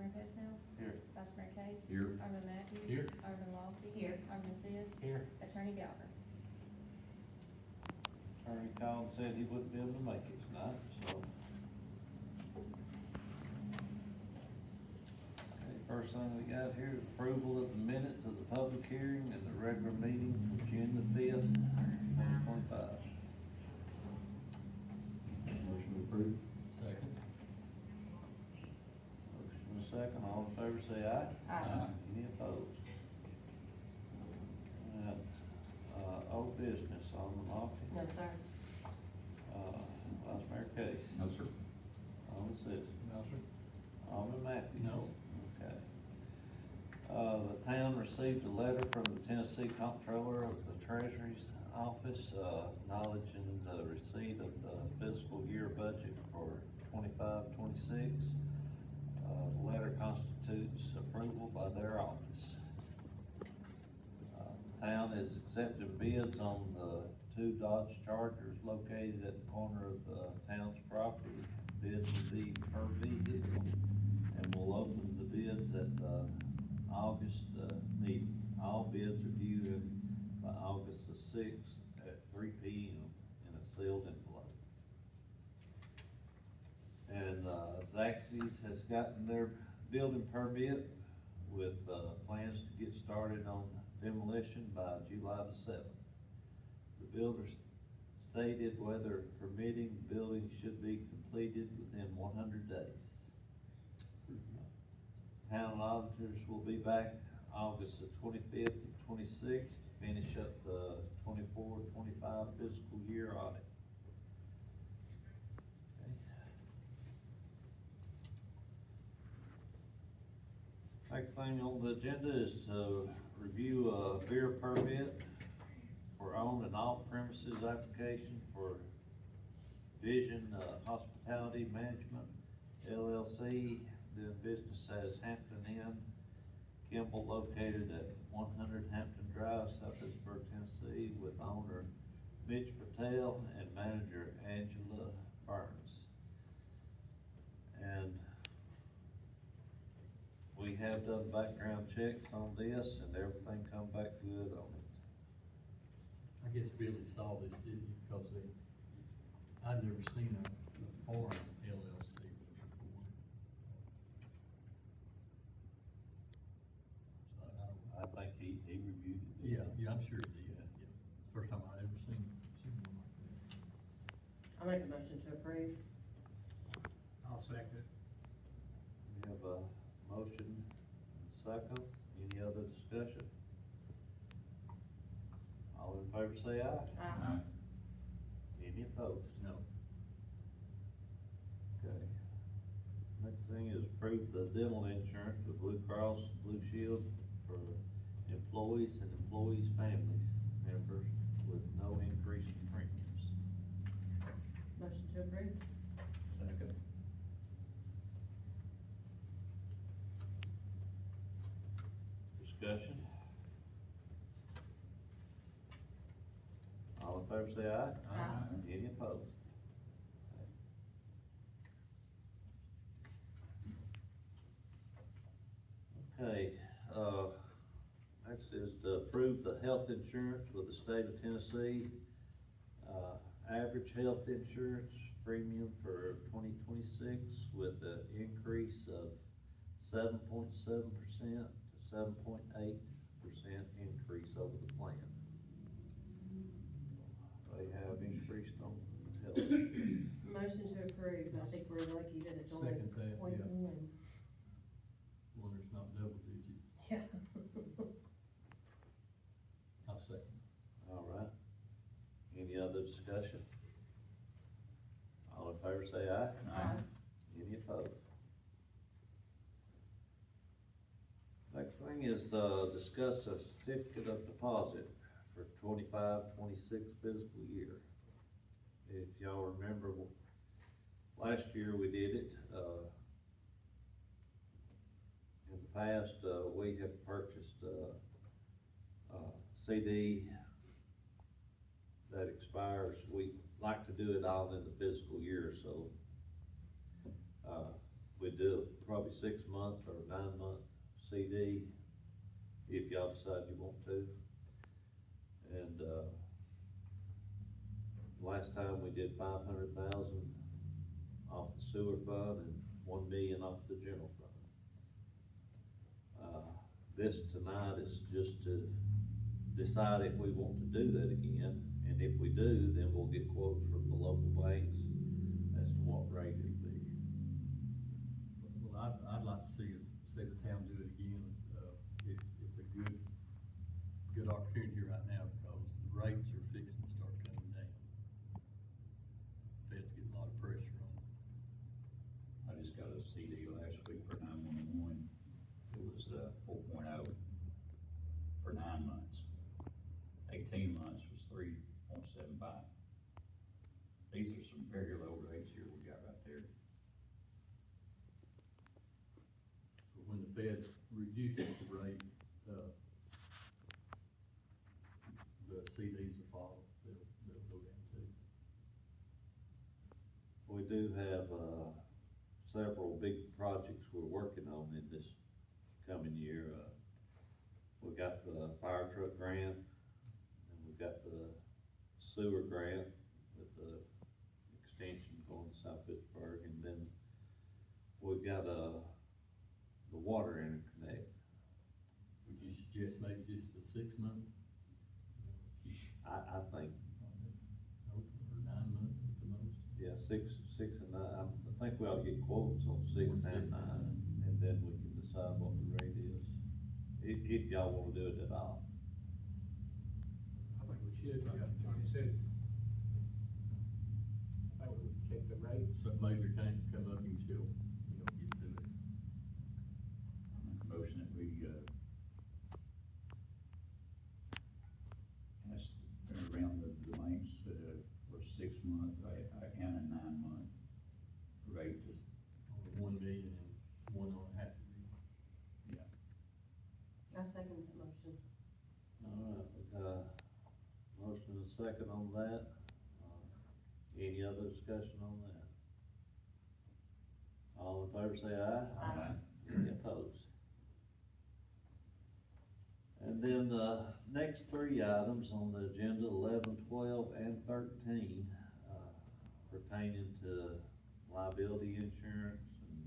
Mayor Pesnell. Here. Vice Mayor Case. Here. Alderman Matthews. Here. Alderman Lofty. Here. Alderman Sis. Here. Attorney Galvin. Attorney called and said he wouldn't be able to make it tonight, so. Okay, first thing we got here is approval of the minutes of the public hearing and the regular meeting from June the 5th, 2025. Motion approved. Second. Motion and a second, all in favor say aye. Aye. Any opposed? Old business, Alderman Lofty. No, sir. Vice Mayor Case. No, sir. Alderman Sis. No, sir. Alderman Matthews. No. Okay. The town received a letter from the Tennessee Comptroller of the Treasury's Office, acknowledging the receipt of the fiscal year budget for 25-26. The letter constitutes approval by their office. Town is accepting bids on the 2 Dodge Chargers located at the corner of the town's property. Bids will be per vehicle, and we'll open the bids at the August meeting. All bids are due by August the 6th at 3 p.m. in a sealed envelope. And Zaxby's has gotten their building permit with plans to get started on demolition by July the 7th. The builders stated weather permitting, the building should be completed within 100 days. Town auditors will be back August the 25th and 26th to finish up the 24-25 fiscal year audit. Next thing on the agenda is to review a beer permit for on and off premises application for Vision Hospitality Management LLC, doing business as Hampton Inn, Kimball, located at 100 Hampton Drive, South Pittsburgh, Tennessee, with owner Mitch Patel and manager Angela Burns. And we have done background checks on this, and everything come back good on it. I guess Billy saw this, didn't he? Because I'd never seen a foreign LLC before. So I think he reviewed it. yeah, I'm sure he did, yeah. First time I'd ever seen one like that. I'll make a motion to approve. I'll second it. We have a motion and second. Any other discussion? All in favor say aye. Aye. Any opposed? No. Okay. Next thing is approve the dental insurance with Blue Cross Blue Shield for employees and employees' families members with no increase in premiums. Motion to approve. Second. Discussion? All in favor say aye. Aye. Any opposed? Okay, next is to approve the health insurance with the state of Tennessee. Average health insurance premium for 2026 with an increase of 7.7% to 7.8% increase over the plan. They have increased on health. Motion to approve. I think we're lucky that it's only Second that, one yeah. and, One that's not double digits. yeah. I'll second. All right. Any other discussion? All in favor say aye. Aye. Any opposed? Next thing is, discuss a certificate of deposit for 25-26 fiscal year. If y'all remember, last year we did it, in the past, we have purchased, CD that expires. We like to do it all in the fiscal year, so, we do probably 6 month or 9 month CD, if y'all decide you want to. And, last time we did 500,000 off the sewer fund and 1 million off the general fund. This tonight is just to decide if we want to do that again, and if we do, then we'll get quotes from the local banks as to what rate it'll be. Well, I'd like to see the town do it again. It's a good opportunity right now because the rates are fixing to start coming down. Fed's getting a lot of pressure on them. I just got a CD last week for 911. It was, 4.0 for 9 months. 18 months was 3.75. These are some very low rates here we got right there. But when the Fed reduces the rate, the CDs will follow, they'll go down too. We do have, several big projects we're working on in this coming year. We got the fire truck grant, and we got the sewer grant with the extension going to South Pittsburgh, and then we've got, the water interconnect. Would you suggest maybe just the 6 month? I think, Or 9 months at the most? yeah, six and nine, I think we ought to get quotes on 6 On and 6 and 9, 9. and then we can decide what the rate is, if y'all wanna do it at all. I think we should, like Johnny said. I think we would check the rates. Something major can't come up, you can still, get to it. I make a motion that we, ask, around the banks, for 6 month, and a 9 month rate, just, On 1 million and 1.5 million. yeah. I second that motion. All right, we got a motion and a second on that. Any other discussion on that? All in favor say aye. Aye. Any opposed? And then the next three items on the agenda, 11, 12, and 13, pertaining to liability insurance and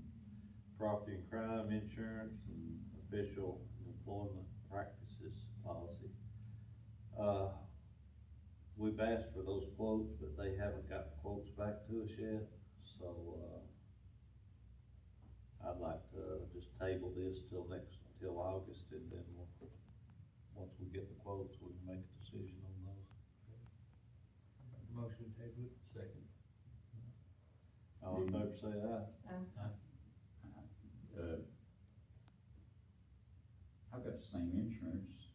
property and crime insurance and official employment practices policy. We've asked for those quotes, but they haven't got the quotes back to us yet, so, I'd like to just table this till August, and then once we get the quotes, we can make a decision on those. Motion table it. Second. All in favor say aye. I've got the same insurance,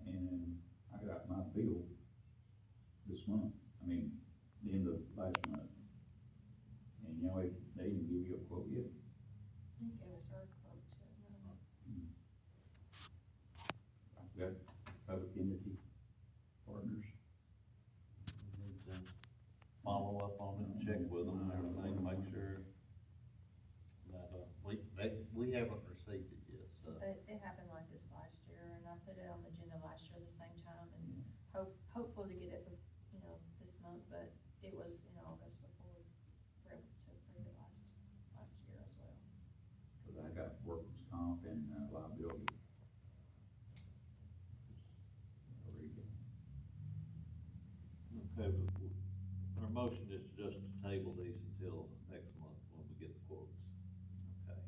and I got my bill this month, the end of last month. And, they didn't give you a quote yet. You gave us our quote, no. I've got public entity partners. We need to follow up on it and check with them and everything to make sure that, we haven't received it yet, so. It happened like this last year, and I put it on the agenda last year at the same time, and hopeful to get it, this month, but it was in August before we were able to approve it last year as well. Cause I got workers' comp and, liability. Okay, but our motion is just to table these until next month when we get the quotes. Okay.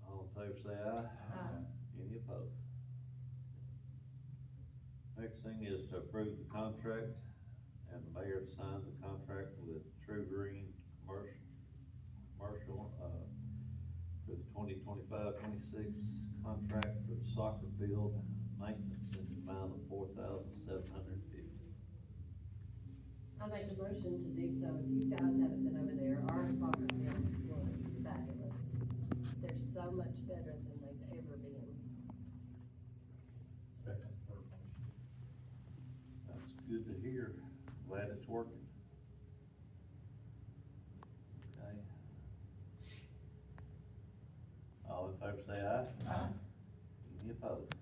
All in favor say aye. Aye. Any opposed? Next thing is to approve the contract and the mayor to sign the contract with True Green Commercial, for the 2025-26 contract for the soccer field maintenance in the amount of $4,750. I make a motion to do so. If you guys haven't been over there, our soccer fields look fabulous. They're so much better than they've ever been. Second, third motion. That's good to hear. Glad it's working. Okay. favor say aye. Aye. Any opposed?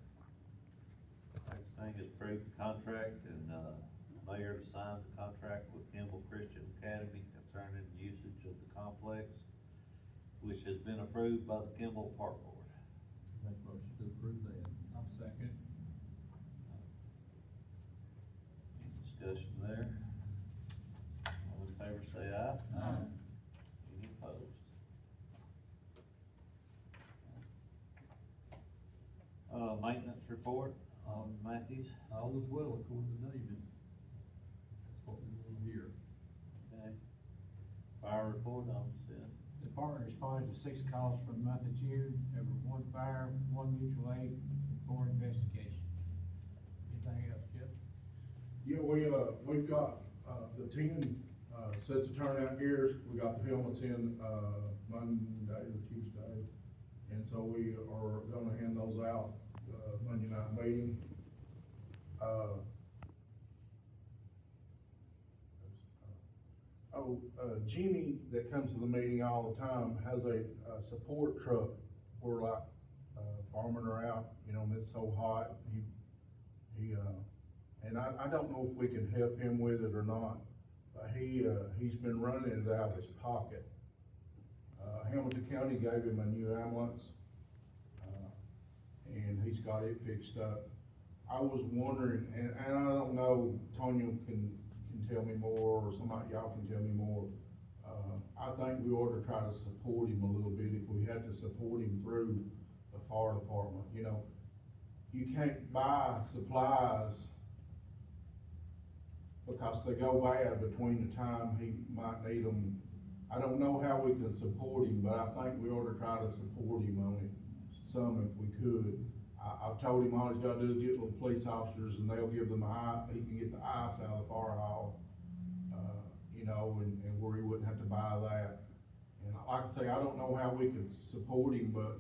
Next thing is approve the contract and, mayor to sign the contract with Kimball Christian Academy concerning usage of the complex, which has been approved by the Kimball Park Board. Make motion to approve that. I'll second. Any discussion there? All in favor say aye. Aye. Any opposed? Maintenance report, Matthews? All is well according to David. That's what we want to hear. Okay. Fire report, said. The department responded to 6 calls for the month of June. There were 1 fire, 1 mutual aid, and 4 investigations. Anything else, Jeff? Yeah, we've got, the 10, sets of turnout gears. We got the helmets in, Monday or Tuesday. And so we are gonna hand those out, Monday night meeting. Jimmy, that comes to the meeting all the time, has a support truck. We're like, farming her out, you know, and it's so hot. And I don't know if we can help him with it or not. He's been running it out of his pocket. Hamilton County gave him a new ambulance, and he's got it fixed up. I was wondering, and I don't know, Tonya can tell me more, or somebody, y'all can tell me more. I think we ought to try to support him a little bit, if we had to support him through the fire department, you know. You can't buy supplies because they go bad between the time he might need them. I don't know how we can support him, but I think we ought to try to support him on it some if we could. I've told him all he's gotta do is get with the police officers and they'll give them he can get the ice out of the fire hall, you know, and where he wouldn't have to buy that. And like I say, I don't know how we could support him, but,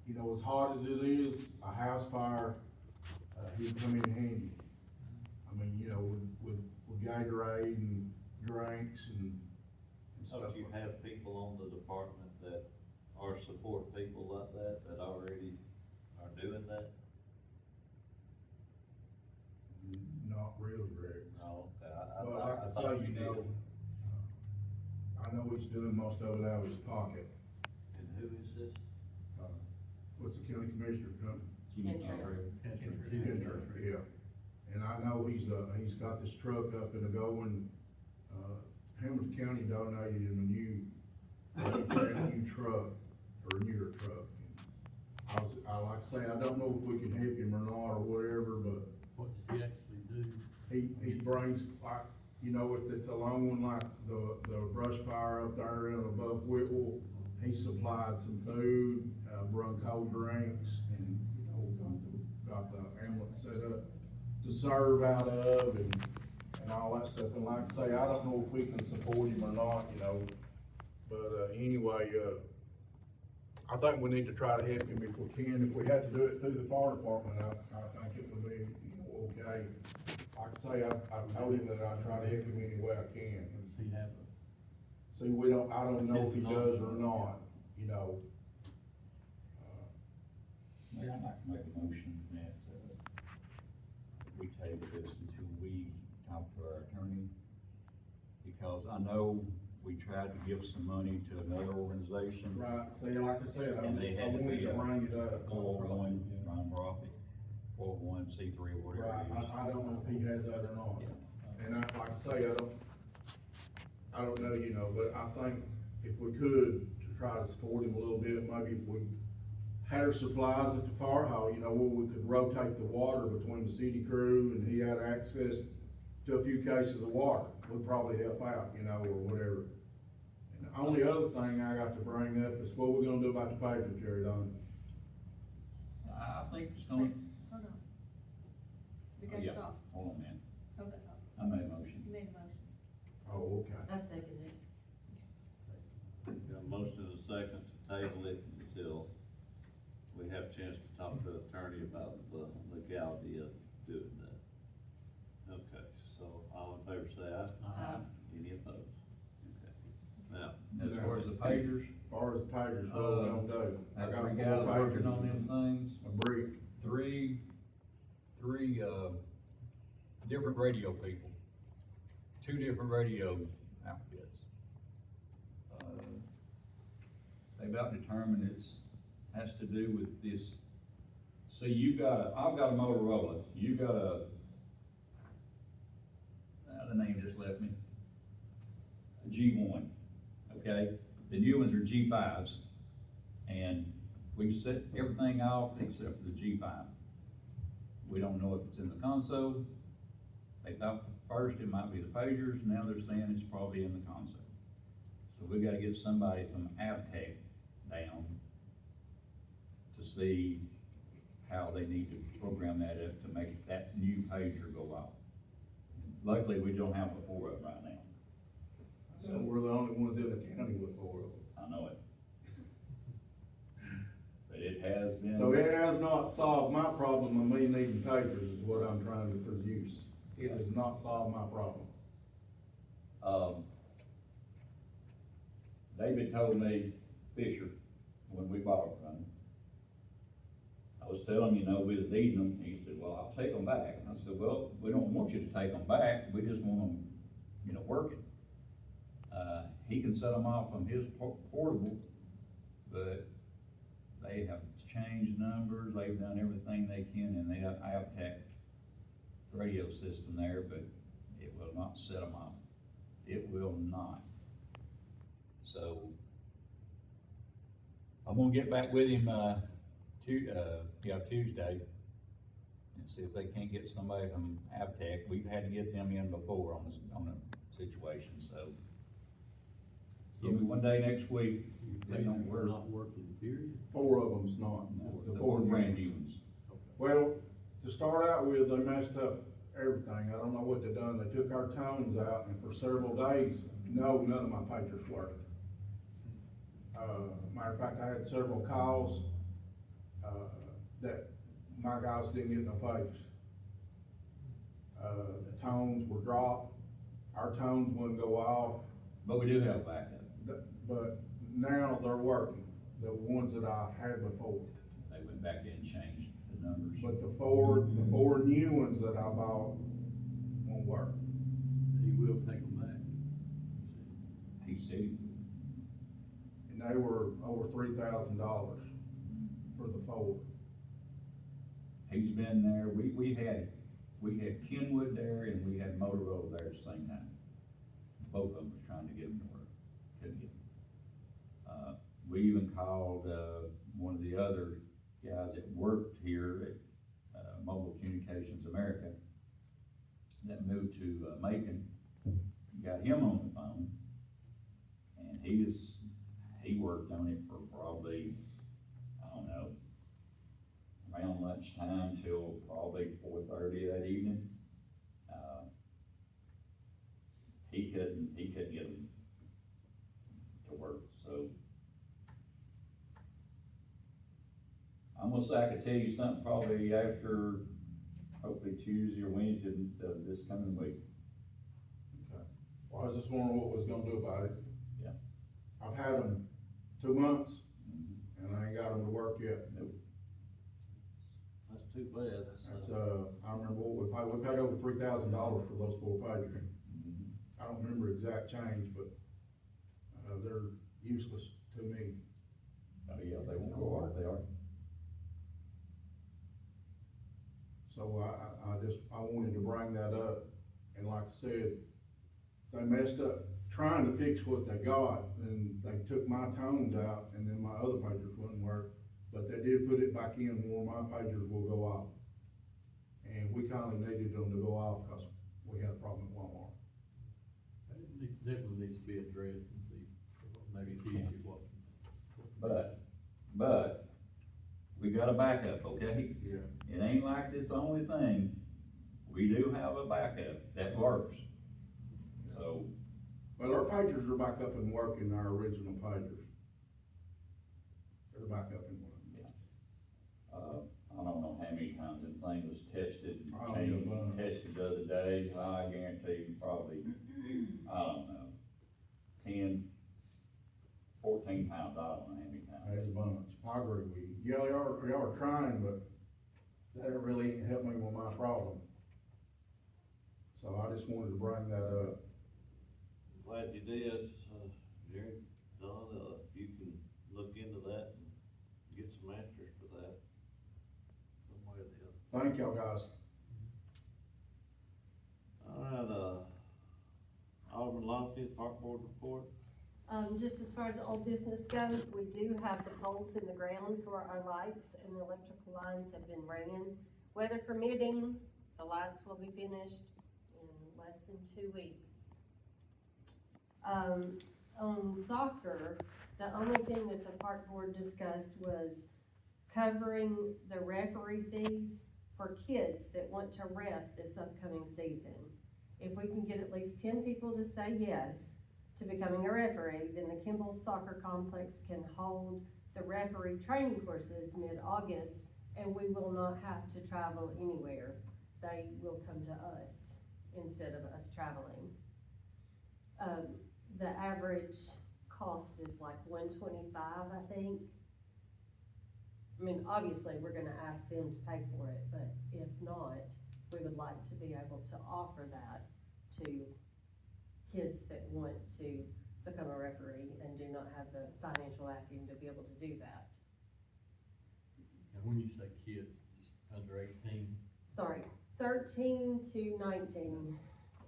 you know, as hot as it is, a house fire, he'd come in handy. I mean, you know, with Gatorade and drinks and stuff. So you have people on the department that are support people like that already are doing that? Not really, Rick. No, okay, Well, I like I thought say, you you did. know, I know he's doing most of it out of his pocket. And who is this? What's the county commissioner company? Kendrick. Yeah, and I know he's got this truck up and going, Hamilton County donated him a brand new truck, or a newer truck. I like I say, I don't know if we can help him or not, or whatever, but What does he actually do? he brings, like, you know, if it's a long one, like the brush fire up there and above Whitwell, he supplied some food, brung cold drinks, and, you know, got the ambulance set up to serve out of, and all that stuff. And like I say, I don't know if we can support him or not, you know, but, anyway, I think we need to try to help him if we can. If we had to do it through the fire department, I think it would be, you know, okay. Like I say, I've told him that I try to help him any way I can. Does he have a? See, I don't know if he does or not, you know. Mayor, I'd like to make a motion that, we table this until we talk to our attorney, because I know we tried to give some money to another organization. Right, see, like I said, I And they had to wanted be to a bring it up. 401 nonprofit, 401c3 or whatever Right, it is. I don't know if he has that or not. Yeah. And like I say, I don't know, you know, but I think if we could, to try to support him a little bit, maybe if we had our supplies at the fire hall, you know, where we could rotate the water between the city crew and he had access to a few cases of water, would probably help out, you know, or whatever. And the only other thing I got to bring up is what we're gonna do about the pavement, Jerry, Don. I think it's gonna. Hold on. We Oh, gotta yeah. stop. Hold on, man. Hold that up. I made a motion. You made a motion. Oh, okay. I second it. Got a motion and a second to table it until we have a chance to talk to the attorney about the legality of doing that. Okay, so all in favor say aye. Aye. Any opposed? Okay. Now, As far as the pagers, As far as pagers, what we gonna do? I Had got 4 three guys working on pagers, them things, a brick. three, different radio people, 2 different radio outfits. They about determined has to do with this. See, I've got a Motorola, you got the name just left me. A G1, okay? The new ones are G5s, and we set everything off except for the G5. We don't know if it's in the console. They thought first it might be the pagers, now they're saying it's probably in the console. So we gotta get somebody from Avtech down to see how they need to program that up to make that new pager go off. Luckily, we don't have the 4 of them right now. So we're the only ones in the county with 4 of them. I know it. But it has been. So it has not solved my problem of me needing papers is what I'm trying to produce. It has not solved my problem. David told me, Fisher, when we bought it from him, I was telling him, we was needing them, he said, well, I'll take them back. And I said, well, we don't want you to take them back, we just want them, working. He can set them off on his portable, but they have changed numbers, they've done everything they can, and they have Avtech radio system there, but it will not set them off. It will not. So, I'm gonna get back with him, Tuesday, and see if they can't get somebody from Avtech. We've had to get them in before on a situation, so. Give me one day next week, they don't work. Not working, period? 4 of them's not. The 4 brand new ones. Well, to start out with, they messed up everything. I don't know what they done. They took our tones out, and for several days, none of my pagers worked. Matter of fact, I had several calls, that my guys didn't get no pagers. The tones were dropped, our tones wouldn't go off, But we do have backup. but now they're working, the ones that I had before. They went back in and changed the numbers. But the four new ones that I bought won't work. He will take them back. He said, And they were over $3,000 for the 4. he's been there, we had Kenwood there and we had Motorola there at the same time. Both of them was trying to get them to work, couldn't get them. We even called, one of the other guys that worked here at, Mobile Communications America that moved to, Macon, got him on the phone. And he worked on it for probably, I don't know, around lunchtime till probably 4:30 that evening. He couldn't get them to work, so. I'm gonna say I could tell you something probably after, hopefully Tuesday or Wednesday of this coming week. Okay. Well, I was just wondering what was gonna do about it. Yeah. I've had them 2 months, Mhm. and I ain't got them to work yet. Nope. That's too bad. That's, I remember we paid over $3,000 for those 4 pagers. Mhm. I don't remember exact change, but, they're useless to me. Oh, yeah, they won't go off, they are. So I wanted to bring that up, and like I said, they messed up trying to fix what they got, and they took my tones out, and then my other pagers wouldn't work, but they did put it back in where my pagers will go off. And we kinda needed them to go off, cause we had a problem at Walmart. It definitely needs to be addressed and see, maybe teach you what. But, we got a backup, okay? Yeah. It ain't like it's the only thing, we do have a backup that works. So, Well, our pagers are back up and working, our original pagers. They're back up and working. I don't know how many times that thing was tested, and Oh, changed, yeah. and tested the other day, I guarantee you probably, I don't know, 10, 14 times, I don't know how as a bunch. I agree with you. Yeah, y'all are trying, but that really ain't helped me with my problem. So I just wanted to bring that up. Glad you did, Jerry, Don, you can look into that and get some answers for that. Some way or the other. Thank y'all guys. All right, Alderman Longfield, Park Board report. Just as far as the old business goes, we do have the poles in the ground for our lights, and the electrical lines have been ran. Weather permitting, the lights will be finished in less than 2 weeks. On soccer, the only thing that the park board discussed was covering the referee fees for kids that want to ref this upcoming season. If we can get at least 10 people to say yes to becoming a referee, then the Kimball Soccer Complex can hold the referee training courses mid-August, and we will not have to travel anywhere. They will come to us instead of us traveling. The average cost is like $125, I think. I mean, obviously, we're gonna ask them to pay for it, but if not, we would like to be able to offer that to kids that want to become a referee and do not have the financial acumen to be able to do that. And when you say kids, just under 18, Sorry, 13 to 19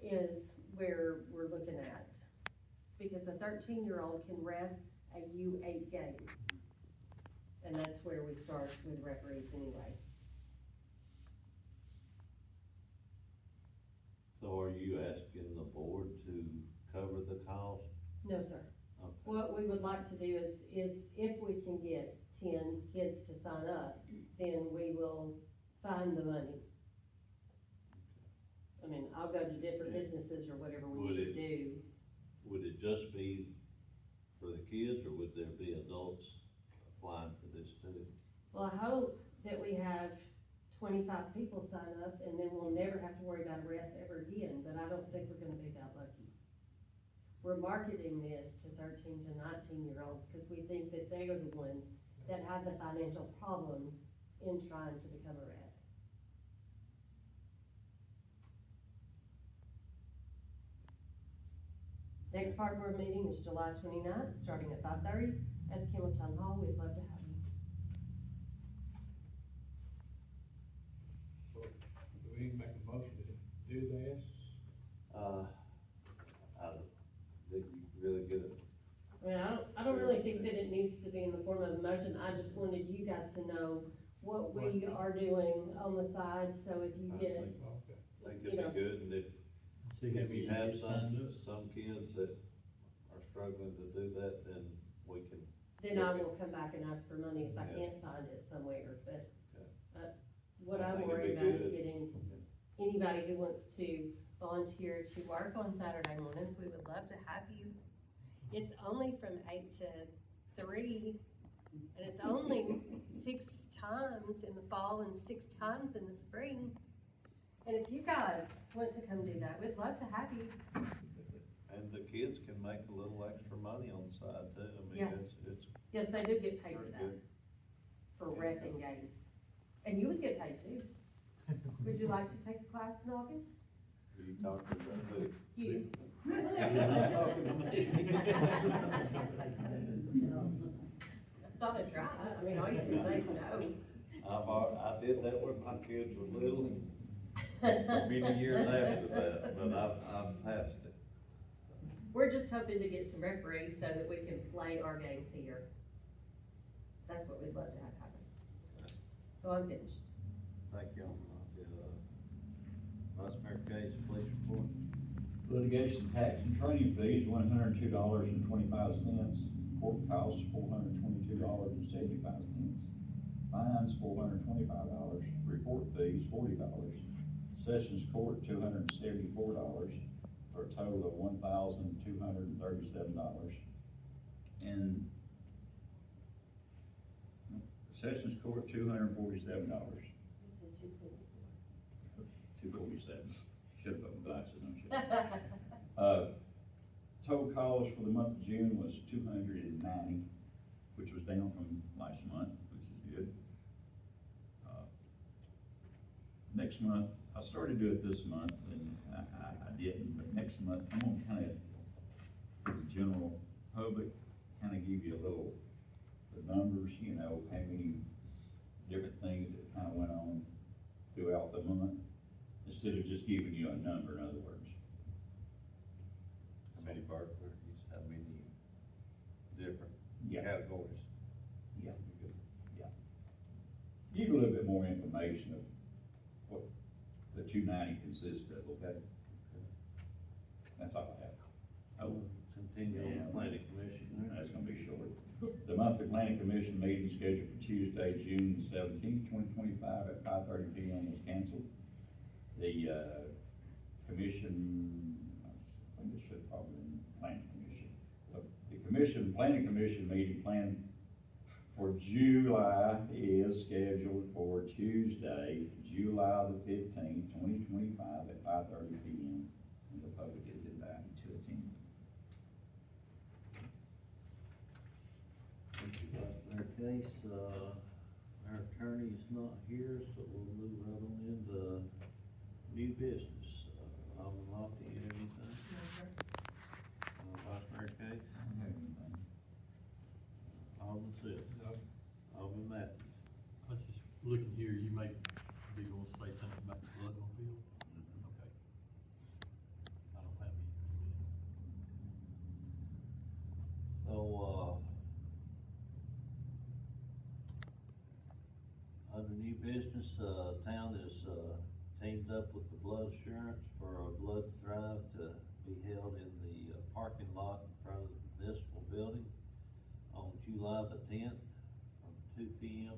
is where we're looking at. Because a 13-year-old can ref a U8 game. And that's where we start with referees anyway. So are you asking the board to cover the cost? No, sir. Okay. What we would like to do is if we can get 10 kids to sign up, then we will find the money. I mean, I'll go to different businesses or whatever we need to do. Would it just be for the kids, or would there be adults applying for this too? Well, I hope that we have 25 people sign up, and then we'll never have to worry about a ref ever again, but I don't think we're gonna be that lucky. We're marketing this to 13 to 19-year-olds because we think that they are the ones that have the financial problems in trying to become a ref. Next park board meeting is July 29th, starting at 5:30 at the Kimball Town Hall. We'd love to have you. So, do we need to make a motion to do this? I think you really get it. I mean, I don't really think that it needs to be in the form of a motion. I just wanted you guys to know what we are doing on the side, so if you get, Okay. I think it'd be good, and if you have some kids that are struggling to do that, then we can. then I will come back and ask for money if I can't find it somewhere, but, what I I'm think worried it'd about be is good. getting anybody who wants to volunteer to work on Saturday mornings. We would love to have you. It's only from 8 to 3, and it's only 6 times in the fall and 6 times in the spring. And if you guys want to come do that, we'd love to have you. And the kids can make a little extra money on the side too. I mean, Yeah. it's Yes, they do get paid for pretty that, good. for reffing games. And you would get paid too. Would you like to take the class in August? Are you talking about who? You. Thought I'd try. I mean, all you can say is no. I did that when my kids were little, and for many years after that, but I've passed it. We're just hoping to get some referees so that we can play our games here. That's what we'd love to have happen. So I'm finished. Thank you. Vice Mayor Case, police report. Litigation tax and training fees, $102.25. Court costs, $422.75. Fines, $425. Report fees, $40. Sessions Court, $274, for a total of $1,237. And Sessions Court, $247. $247. Should've put my glasses on, shouldn't I? Total calls for the month of June was 290. which was down from last month, which is good. Next month, I started to do it this month, and I didn't, but next month, I'm gonna kinda, for the general public, kinda give you a little, the numbers, you know, how many different things that kinda went on throughout the month, instead of just giving you a number, in other words. How many park clerks, how many different Yeah. categories? Yeah. Give you a little bit more information of what the 290 consists of, okay? That's all I have. Oh, Continue on Yeah. the planning commission. that's gonna be short. The monthly planning commission meeting scheduled for Tuesday, June 17th, 2025 at 5:30 p.m. was canceled. The, commission, I think it should probably be planning commission. The planning commission meeting planned for July is scheduled for Tuesday, July the 15th, 2025 at 5:30 p.m. And the public is invited to attend. Our case, our attorney is not here, so we'll move right on into new business. Alderman Lofty, you have anything? Vice Mayor Case? I don't have anything. Alderman Sills? No. Alderman Matthews? I was just looking here, you may be gonna say something about the bloodmobile. Okay. I don't have anything. So, under new business, town is, teamed up with the Blood Assurance for a blood drive to be held in the parking lot in front of the municipal building on July the 10th from 2 p.m.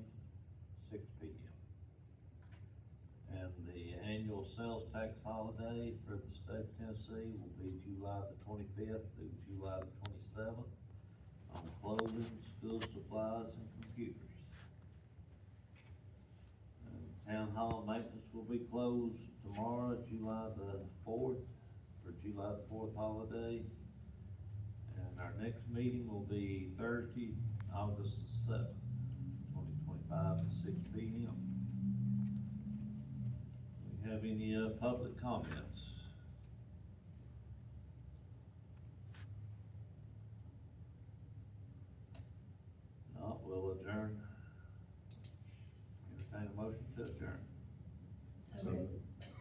to 6 p.m. And the annual sales tax holiday for the state of Tennessee will be July the 25th through July the 27th on clothing, school supplies, and computers. Town hall maintenance will be closed tomorrow, July the 4th, for July the 4th holiday. And our next meeting will be Thursday, August the 7th, 2025 at 6 p.m. Do we have any, public comments? No, we'll adjourn. Entertain a motion to adjourn.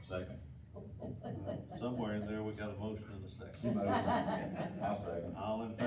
Second. Somewhere in there, we got a motion and a second. Somebody second. I'll second. All in favor?